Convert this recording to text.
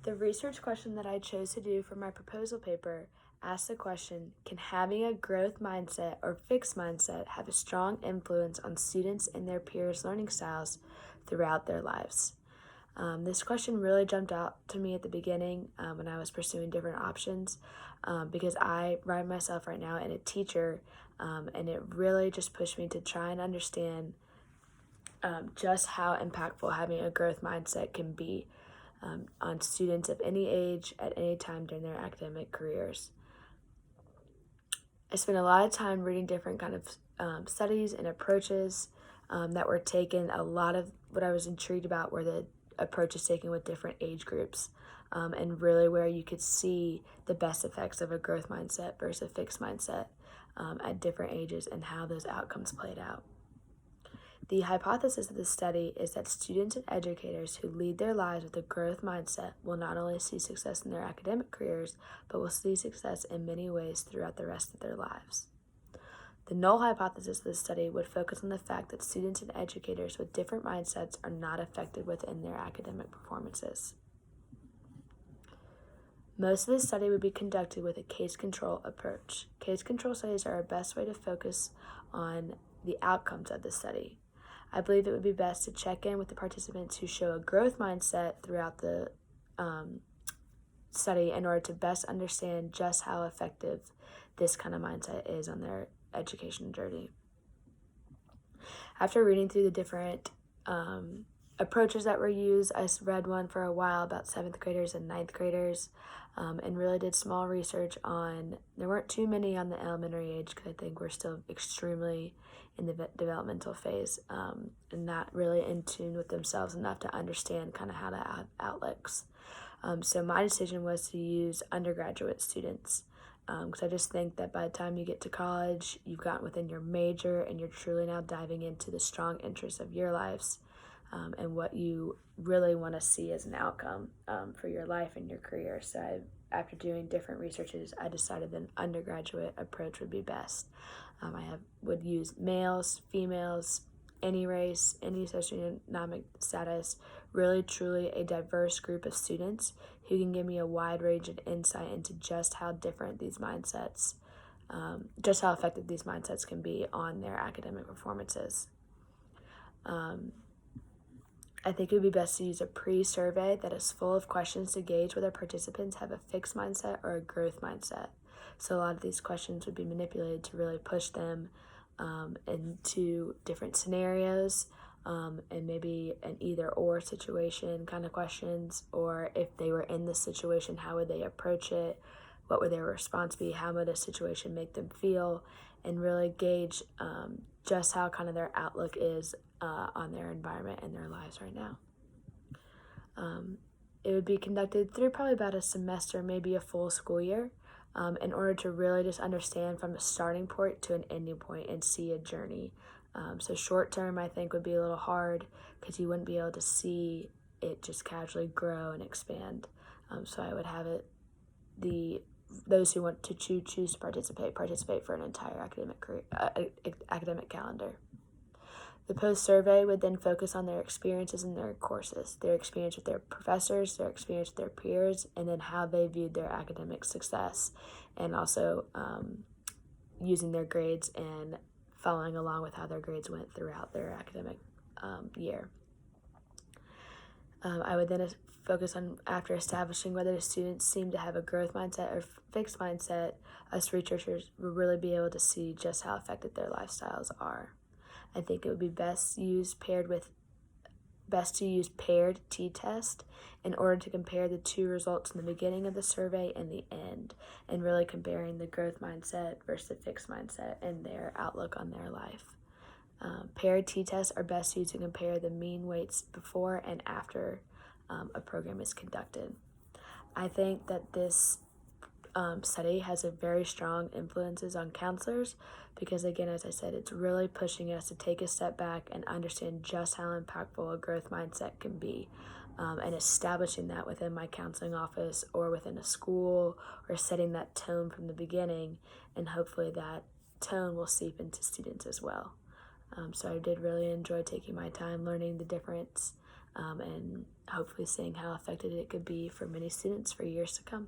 The research question that I chose to do for my proposal paper asked the question, can having a growth mindset or fixed mindset have a strong influence on students and their peers' learning styles throughout their lives? This question really jumped out to me at the beginning when I was pursuing different options because I write myself right now in a teacher, and it really just pushed me to try and understand just how impactful having a growth mindset can be on students of any age at any time during their academic careers. I spent a lot of time reading different kind of studies and approaches that were taken. A lot of what I was intrigued about were the approaches taken with different age groups, and really where you could see the best effects of a growth mindset versus a fixed mindset at different ages and how those outcomes played out. The hypothesis of this study is that students and educators who lead their lives with a growth mindset will not only see success in their academic careers, but will see success in many ways throughout the rest of their lives. The null hypothesis of this study would focus on the fact that students and educators with different mindsets are not affected within their academic performances. Most of this study would be conducted with a case control approach. Case control studies are our best way to focus on the outcomes of the study. I believe it would be best to check in with the participants who show a growth mindset throughout the study in order to best understand just how effective this kind of mindset is on their education journey. After reading through the different approaches that were used, I read one for a while about 7th graders and 9th graders, and really did small research on, there weren't too many on the elementary age because I think we're still extremely in the developmental phase and not really in tune with themselves enough to understand kind of how to outlooks. So my decision was to use undergraduate students because I just think that by the time you get to college, you've gotten within your major and you're truly now diving into the strong interests of your lives and what you really want to see as an outcome for your life and your career. So after doing different researches, I decided that an undergraduate approach would be best. Would use males, females, any race, any socioeconomic status, really truly a diverse group of students who can give me a wide range of insight into just how different these mindsets, just how effective these mindsets can be on their academic performances. I think it would be best to use a pre-survey that is full of questions to gauge whether participants have a fixed mindset or a growth mindset. So a lot of these questions would be manipulated to really push them into different scenarios and maybe an either or situation kind of questions, or if they were in this situation, how would they approach it? What would their response be? How would a situation make them feel? And really gauge just how kind of their outlook is on their environment and their lives right now. It would be conducted through probably about a semester, maybe a full school year, in order to really just understand from a starting point to an ending point and see a journey. So short term, I think, would be a little hard because you wouldn't be able to see it just casually grow and expand. So I would have it, those who want to choose to participate for an entire academic calendar. The post-survey would then focus on their experiences in their courses, their experience with their professors, their experience with their peers, and then how they viewed their academic success, and also using their grades and following along with how their grades went throughout their academic year. I would then focus on, after establishing whether the students seem to have a growth mindset or fixed mindset, us researchers will really be able to see just how effective their lifestyles are. I think it would be best to use paired t-test in order to compare the two results in the beginning of the survey and the end, and really comparing the growth mindset versus the fixed mindset and their outlook on their life. Paired t-tests are best used to compare the mean weights before and after a program is conducted. I think that this study has a very strong influences on counselors because, again, as I said, it's really pushing us to take a step back and understand just how impactful a growth mindset can be, and establishing that within my counseling office or within a school, or setting that tone from the beginning, and hopefully that tone will seep into students as well. So I did really enjoy taking my time learning the difference and hopefully seeing how effective it could be for many students for years to come.